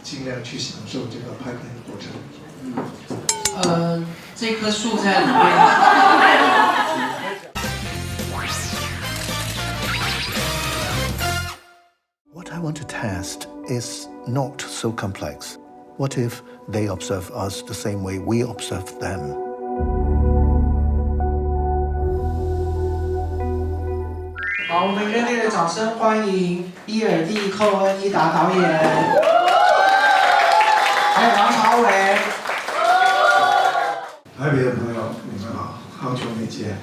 尽量去享受这个拍片的过程。这棵树在里面。What I want to test is not so complex. What if they observe us the same way we observe them? 好，我们热烈的掌声欢迎伊尔蒂·寇恩伊达导演，还有梁朝伟。台北的朋友，你们好，好久没见，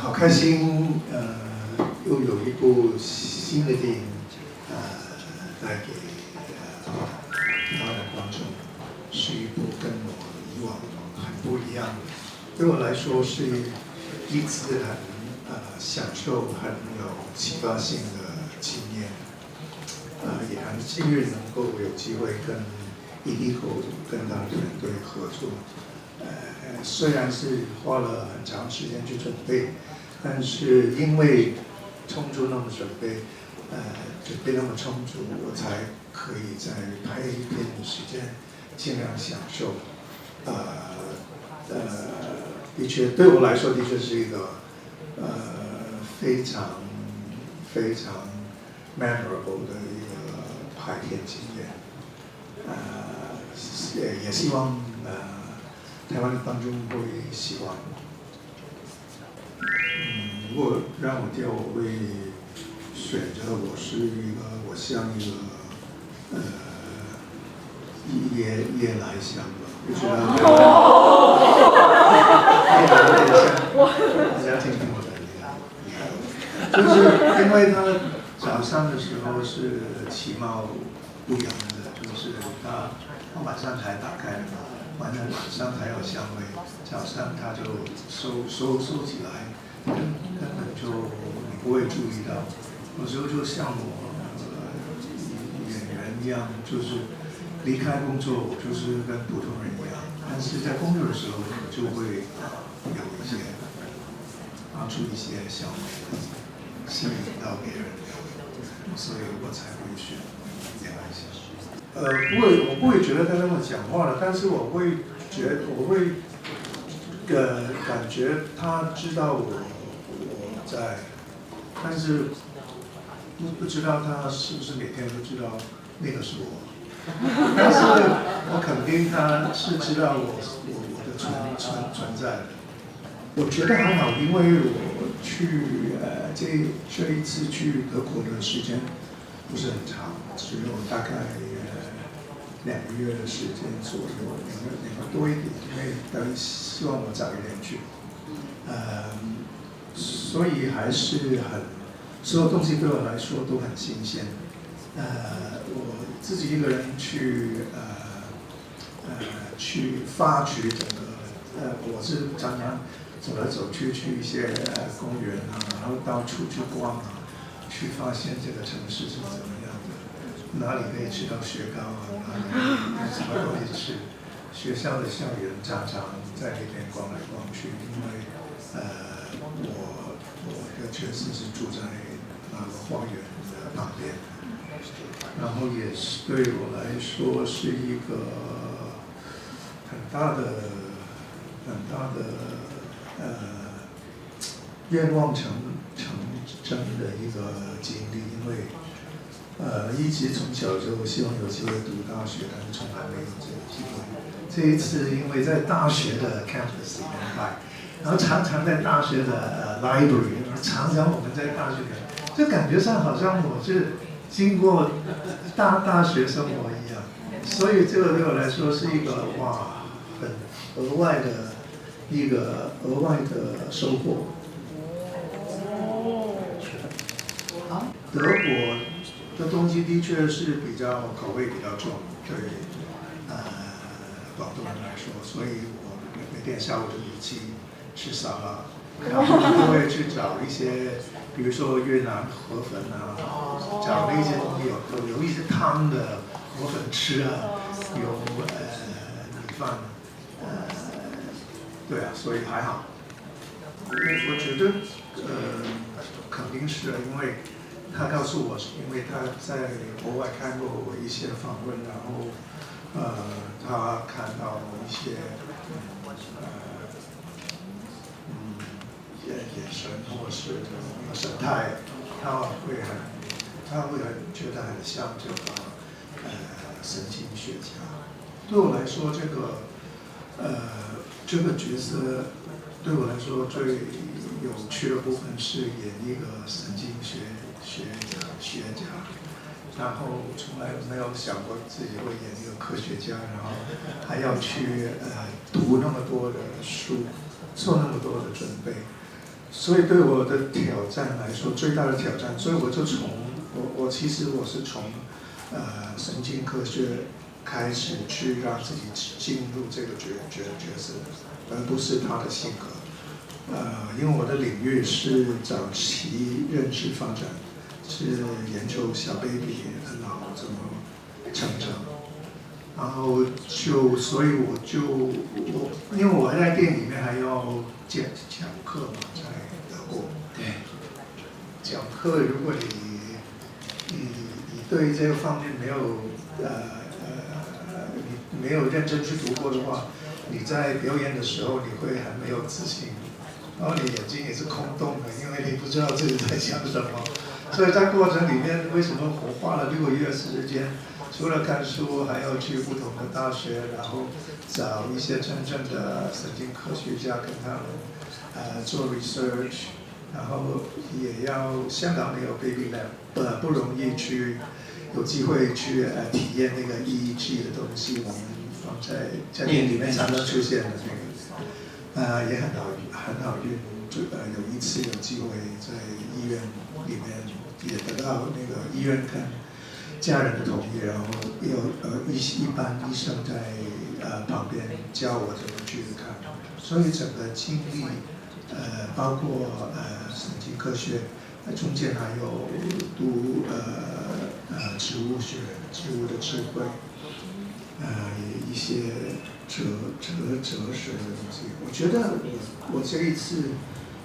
好开心，又有一部新的电影，带给台湾的观众，是一部跟我以往很不一样的，对我来说是一次很享受、很有启发性的经验，也很幸运能够有机会跟伊蒂寇跟他的团队合作，虽然是花了很长时间去准备，但是因为充足那么准备那么充足，我才可以在拍片的时间尽量享受。的确对我来说的确是一个非常 memorable 的一个拍片经验。也希望台湾的观众会喜欢。如果让我挑，我会选择我像一个夜来香吧，我觉得有点像，大家听听我的就是因为他早上的时候是其貌不扬的，就是他晚上才打开的，晚上才有香味，早上他就收起来，根本就你不会注意到。有时候就像我演员一样，就是离开工作，我就是跟普通人一样，但是在工作的时候就会有一些发出一些香味，吸引到别人，所以我才会选夜来香。我不会觉得他那么讲话了，但是我会感觉他知道我在，但是不知道他是不是每天都知道那个是我，但是我肯定他是知道我的存在的。我觉得还好，因为我去这一次去德国的时间不是很长，只有大概2个月的时间左右，两个多一点，因为希望我早一点去，所以还是所有东西对我来说都很新鲜。我自己一个人去发掘整个，我是常常走来走去，去一些公园啊，然后到处去逛啊，去发现这个城市是怎么样的，哪里可以吃到雪糕啊，哪里有什么东西吃。学校的校园常常在那边逛来逛去，因为我的角色是住在那个花园的旁边，然后也是对我来说是一个很大的愿望成真的一个经历，因为一直从小就希望有机会读大学，但是从来没有这个机会。这一次因为在大学的 campus 里面拍，然后常常在大学的library， 常常我们在大学里，就感觉上好像我是经过大学生活一样，所以这个对我来说是一个很额外的收获。好，德国的东西的确是口味比较重，对广东人来说，所以我每天下午就去吃沙拉，然后就会去找一些，比如说越南河粉啊，找那些东西有一些汤的河粉吃啊，有米饭，对啊，所以还好。我觉得肯定是因为他告诉我是因为他在国外看过我一些访问，然后他看到一些眼神或是神态，他会很觉得很像这个神经学家。对我来说，这个角色对我来说最有趣的部分是演一个神经学家，然后从来没有想过自己会演一个科学家，然后还要去读那么多的书，做那么多的准备。所以对我的挑战来说，最大的挑战，所以我就其实我是从神经科学开始去让自己进入这个角色，而不是他的性格。因为我的领域是早期认知发展，是研究小 baby 的脑怎么成长，然后所以因为我还在店里面还要讲课嘛，在德国。对。讲课，如果你对这个方面没有认真去读过的话，你在表演的时候你会很没有自信，然后你眼睛也是空洞的，因为你不知道自己在想什么。所以在过程里面，为什么我花了6个月时间，除了看书，还要去不同的大学，然后找一些真正的神经科学家跟他们做 research， 然后也要香港没有 baby lab， 不容易有机会去体验那个 EEG 的东西，我们放在店里面常常出现的那个，也很好运，有一次有机会在医院里面也得到那个医院跟家人的同意，然后有一般医生在旁边教我怎么去看，所以整个经历包括神经科学，中间还有读植物学、植物的智慧，一些哲学的东西。我觉得我这一次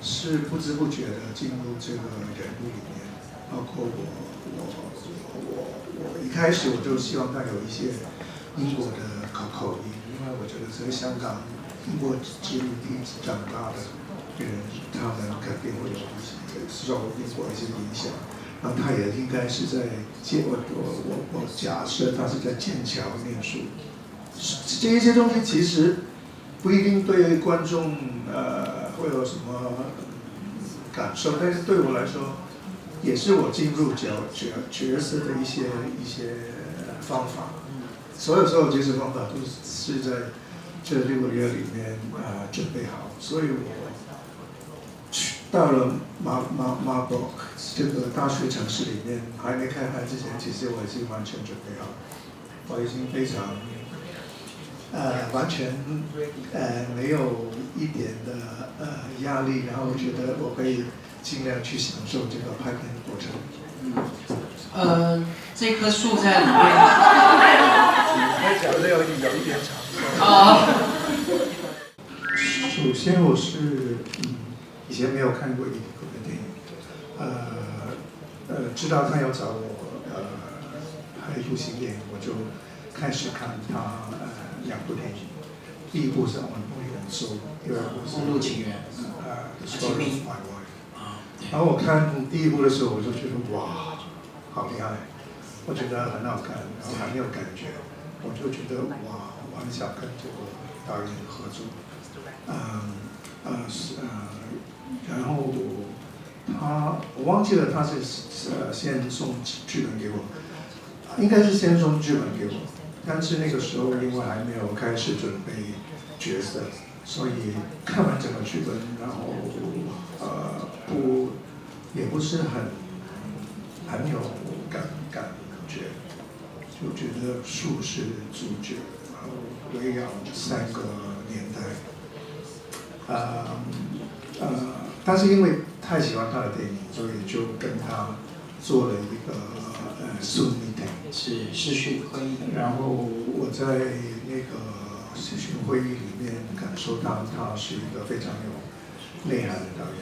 是不知不觉的进入这个人物里面，包括我一开始我就希望他有一些英国的口音，因为我觉得在香港英国殖民地长大的人，他们肯定会有一些受英国一些影响。然后他也应该是在我假设他是在剑桥念书，这一些东西其实不一定对观众会有什么感受，但是对我来说，也是我进入角色的一些方法。所有这些方法都是在这6个月里面准备好，所以我到了马堡这个大学城市里面，还没开拍之前，其实我已经完全准备好，我已经非常完全没有一点的压力，然后我觉得我可以尽量去享受这个拍片的过程。这棵树在里面。我讲的有一点长。首先我是以前没有看过伊迪克的电影，知道他要找我拍一部新电影，我就开始看他2部电影，第一部是《梦里人收》，第二部是《梦露情缘》Story of My Wife。然后我看第一部的时候，我就觉得哇，好厉害，我觉得很好看，然后很有感觉，我就觉得哇，我很想跟这个导演合作。然后我忘记了他是先送剧本给我，应该是先送剧本给我，但是那个时候因为还没有开始准备角色，所以看完整个剧本，然后也不是很有感觉，就觉得树是主角，然后围绕3个年代。但是因为太喜欢他的电影，所以就跟他做了一个Zoom meeting， 是视讯会议。然后我在那个视讯会议里面感受到他是一个非常有内涵的导演，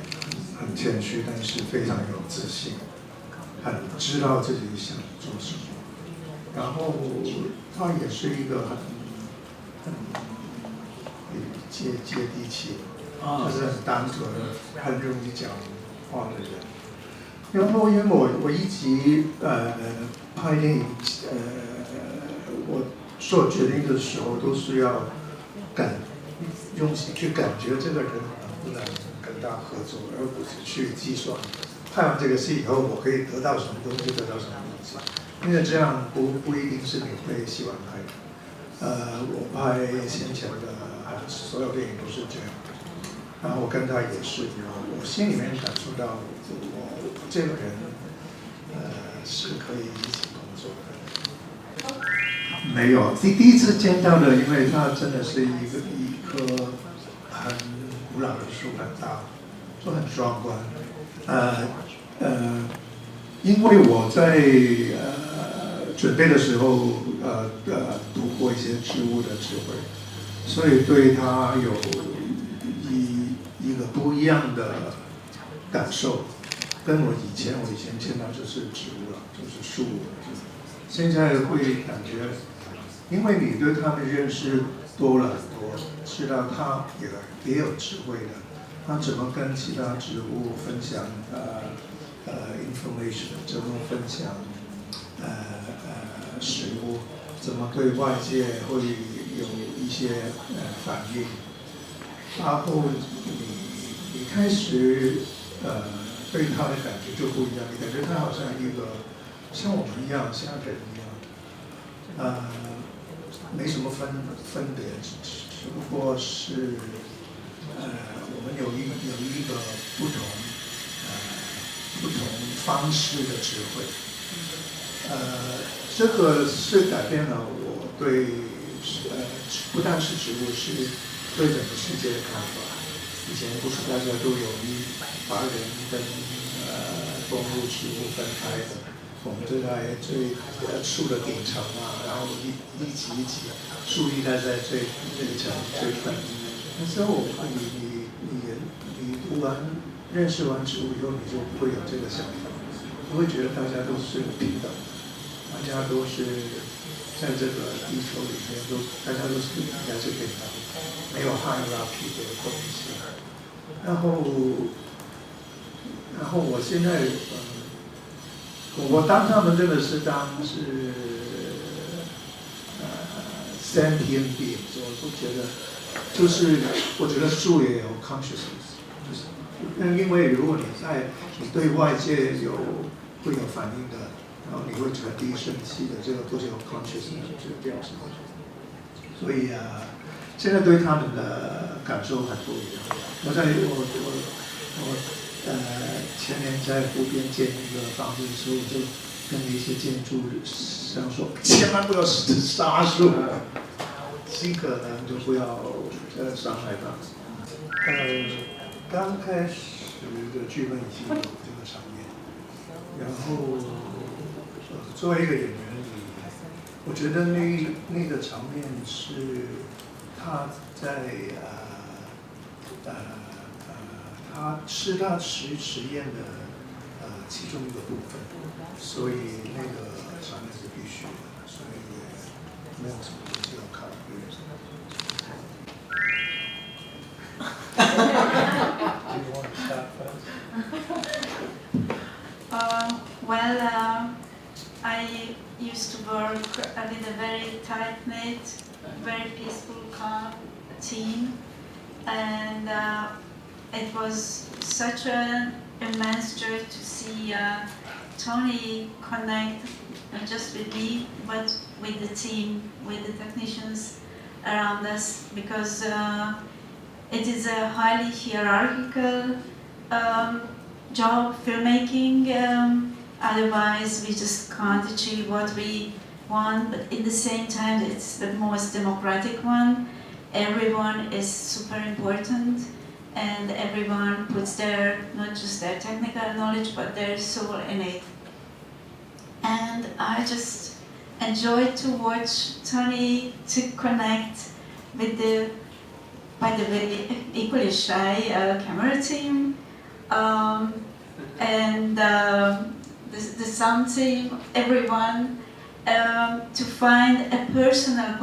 很谦虚，但是非常有自信，很知道自己想做什么，然后他也是一个很接地气，就是很单纯、很容易讲话的人。然后因为我一直拍电影，我做决定的时候都是要用心去感觉这个人能不能跟他合作，而不是去计算拍完这个戏以后我可以得到什么东西，得到什么东西，因为这样不一定是你会喜欢拍的。我拍先前的所有电影都是这样，然后我跟他也是，我心里面感受到我这个人是可以一起工作的。没有，第一次见到的，因为它真的是一棵很古老的树，很大，就很壮观。因为我在准备的时候读过一些植物的智慧，所以对它有一个不一样的感受，跟我以前见到就是植物了，就是树了，现在会感觉，因为你对他们认识多了很多，知道它也有智慧的，它怎么跟其他植物分享information， 怎么分享食物，怎么对外界会有一些反应，然后你开始对他的感觉就不一样，你感觉他好像一个像我们一样，像人一样，没什么分别，只不过是我们有一个不同方式的智慧，这个是改变了我对不但是植物，是对整个世界的看法。以前不是大家都有把人跟动物、植物分开的，我们就在树的顶层嘛，然后一级树立在最一层最底。那时候你读完认识完植物以后，你就不会有这个想法，你会觉得大家都是平等，大家都是在这个地球里面大家都是应该是平等，没有hierarchy的东西。然后我现在我当他们真的是sentient beings， 我不觉得，就是我觉得树也有 consciousness， 就是因为如果你对外界会有反应的，然后你会传递生气的，这个都是有 consciousness 这个调子。所以现在对他们的感受很不一样。我前年在湖边建一个房子的时候，就跟一些建筑商说，千万不要杀树，尽可能就不要伤害它。刚开始的剧本已经有这个场面，然后作为一个演员，我觉得那个场面是他在他实验的其中一个部分，所以那个场面是必须的，所以也没有什么东西要考虑。Do you want to start first? I used to work with a very tight-knit, very peaceful, calm team, and it was such an immense joy to see Tony connect not just with me, but with the team, with the technicians around us, because it is a highly hierarchical job, filmmaking. Otherwise, we just can't achieve what we want, but in the same time, it's the most democratic one. Everyone is super important, and everyone puts not just their technical knowledge, but their soul in it. And I just enjoyed to watch Tony to connect with the very equally shy camera team, and the sound team, everyone, to find a personal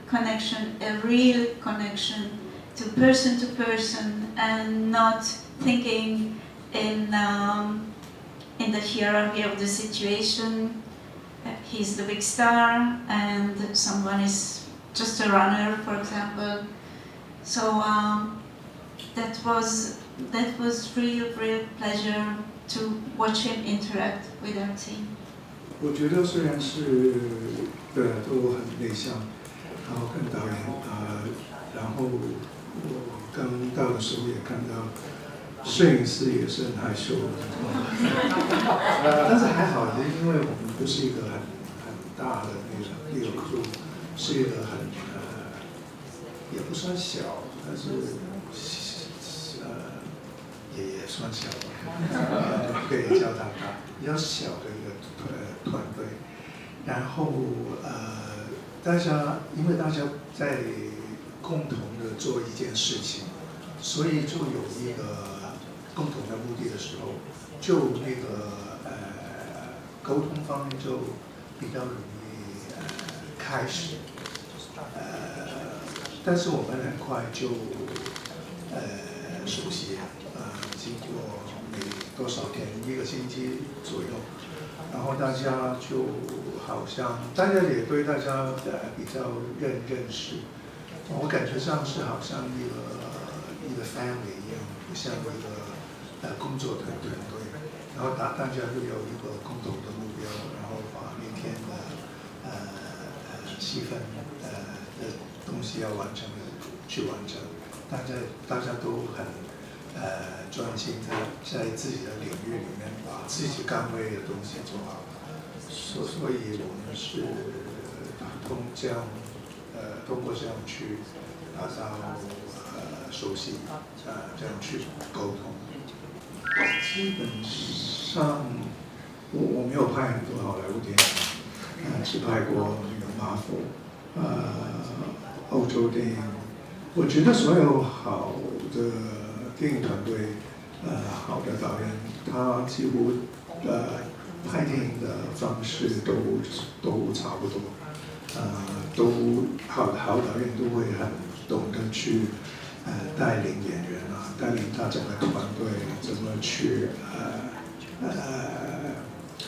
connection, a real connection to person, and not thinking in the hierarchy of the situation. He's the big star, and someone is just a runner, for example. So that was real pleasure to watch him interact with our team. 我觉得虽然是都很内向，然后跟导演然后我刚到的时候也看到摄影师也是很害羞的，但是还好，因为我们不是一个很大的那个crew，是一个也不算小，但是也算小吧，可以叫它大，比较小的一个团队。然后因为大家在共同的做一件事情，所以就有一个共同的目的的时候，就那个沟通方面就比较容易开始。但是我们很快就熟悉，经过没多少天，1个星期左右，然后大家就好像大家也对大家比较认识，我感觉上是好像一个 family 一样，不像一个工作团队，然后大家都有一个共同的目标，然后把那天的戏份的东西要完成去完成，大家都很专心在自己的领域里面把自己岗位的东西做好，所以我们是通过这样去达到熟悉，这样去沟通。基本上我没有拍很多好莱坞电影，只拍过那个马佛，欧洲电影。我觉得所有好的电影团队，好的导演，他几乎拍电影的方式都差不多，都好导演都会很懂得去带领演员带领他整个团队怎么去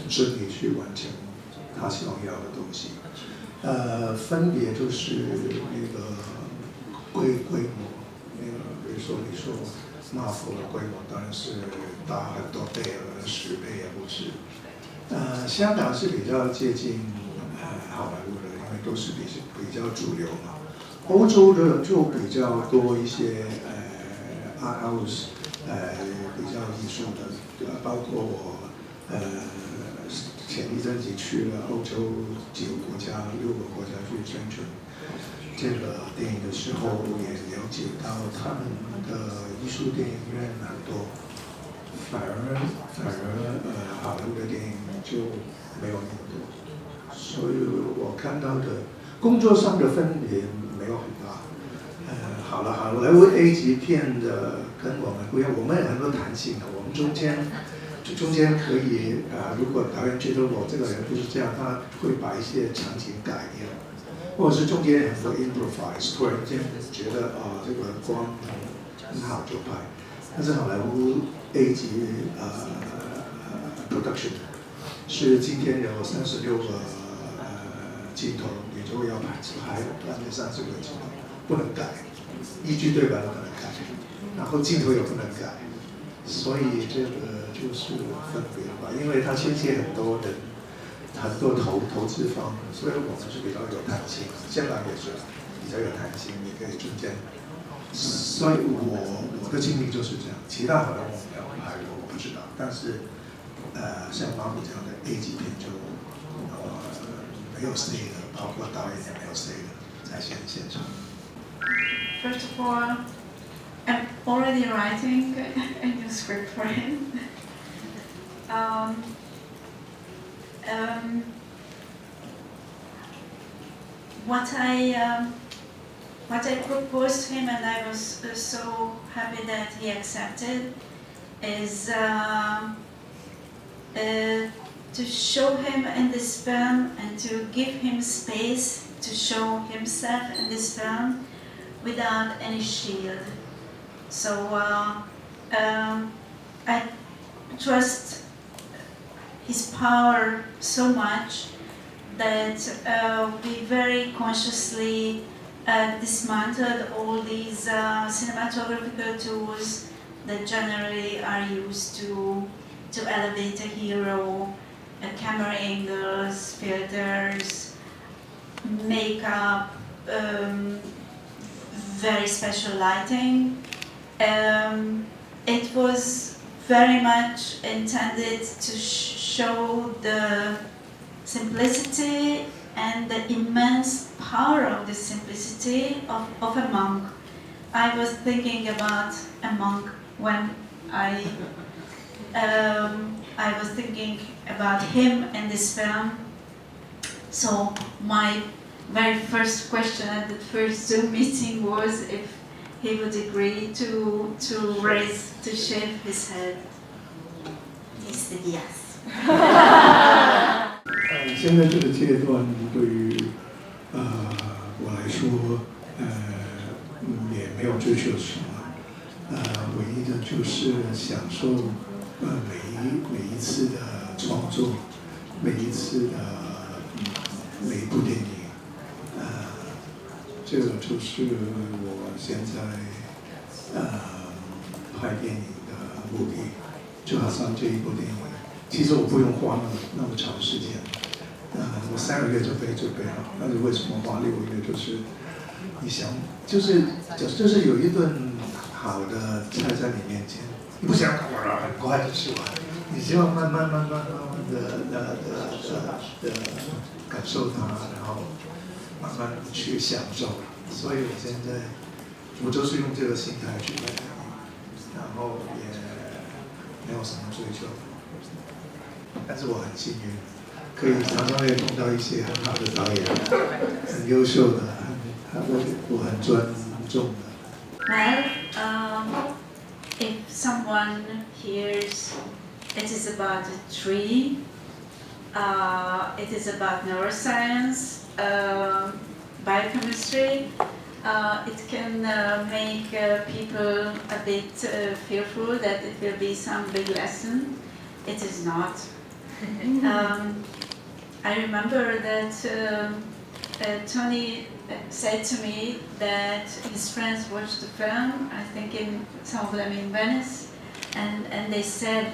顺利去完成他想要的东西。分别就是那个规模，那个比如说你说马佛的规模当然是大很多倍了，10倍也不止。香港是比较接近好莱坞的，因为都是比较主流嘛。欧洲的就比较多一些art house， 比较艺术的，包括我前一阵子去了欧洲6个国家去宣传这个电影的时候，也了解到他们的艺术电影院很多，反而好莱坞的电影就没有那么多，所以我看到的工作上的分别没有很大。好莱坞 A 级片的跟我们不一样，我们有很多弹性的，我们中间可以如果导演觉得我这个人不是这样，他会把一些场景改变，或者是中间很多 improvise， 突然间觉得这个光很好就拍。但是好莱坞 A 级production 是今天有36个镜头，你就要拍30个镜头，不能改，一句对白都不能改，然后镜头也不能改，所以这个就是分别吧，因为它牵涉很多人，很多投资方，所以我们是比较有弹性，香港也是比较有弹性，你可以中间。所以我的经历就是这样，其他好莱坞没有拍过，我不知道。但是像马虎这样的 A 级片就没有 say 的，包括导演也没有 say 的，在现场。First of all, I'm already writing a new script for him. What I proposed to him, and I was so happy that he accepted, is to show him in this film and to give him space to show himself in this film without any shield. So I trust his power so much that we very consciously dismantled all these cinematographical tools that generally are used to elevate a hero, camera angles, filters, makeup, very special lighting. It was very much intended to show the simplicity and the immense power of the simplicity of a monk. I was thinking about a monk when I was thinking about him in this film. So my very first question at the first Zoom meeting was if he would agree to shave his head. He said yes. 现在这个阶段对于我来说，也没有追求什么，唯一的就是享受每一次的创作，每一次的每一部电影，这个就是我现在拍电影的目的。就好像这一部电影，其实我不用花那么长时间，我3个月就可以准备好。但是为什么花6个月？就是你想，就是有一顿好的菜在你面前，你不想很快就吃完，你希望慢慢的感受它，然后慢慢去享受。所以我现在我就是用这个心态去拍电影，然后也没有什么追求，但是我很幸运，可以常常会碰到一些很好的导演，很优秀的，我很尊重的。Well, if someone hears it is about a tree, it is about neuroscience, biochemistry, it can make people a bit fearful that it will be some big lesson. It is not. I remember that Tony said to me that his friends watched the film, I think some of them in Venice, and they said,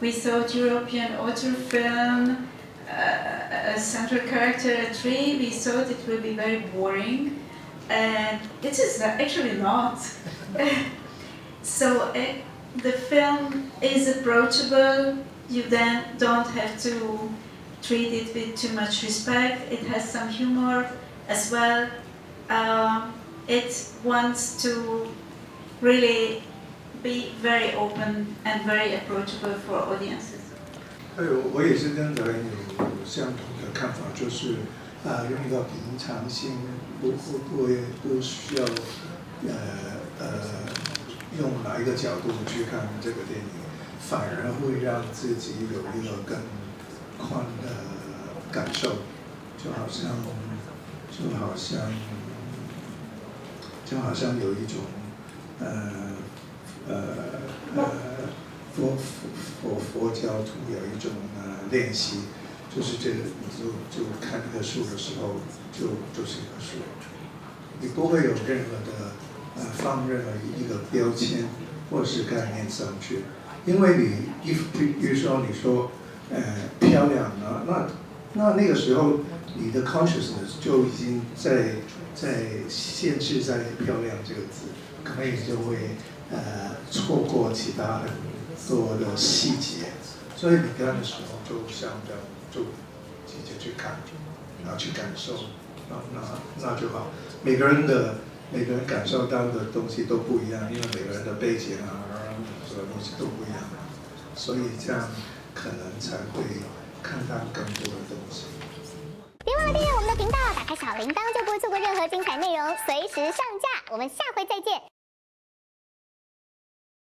we thought European author film, a central character, a tree, we thought it would be very boring, and it is actually not. So the film is approachable, you then don't have to treat it with too much respect, it has some humor as well. It wants to really be very open and very approachable for audiences. 对，我也是跟导演有相同的看法，就是用一个平常心，不需要用哪一个角度去看这个电影，反而会让自己有一个更宽的感受，就好像有一种佛教徒有一种练习，就是这个你就看一棵树的时候，就是一棵树，你不会有任何的放任何一个标签或是概念上去，因为你比如说你说漂亮啊，那个时候你的 consciousness 就已经在限制在漂亮这个字，可能你就会错过其他很多的细节，所以你看的时候就想着就直接去看，然后去感受，那就好。每个人感受到的东西都不一样，因为每个人的背景所有东西都不一样，所以这样可能才会看到更多的东西。别忘了订阅我们的频道，打开小铃铛就不会错过任何精彩内容，随时上架。我们下回再见。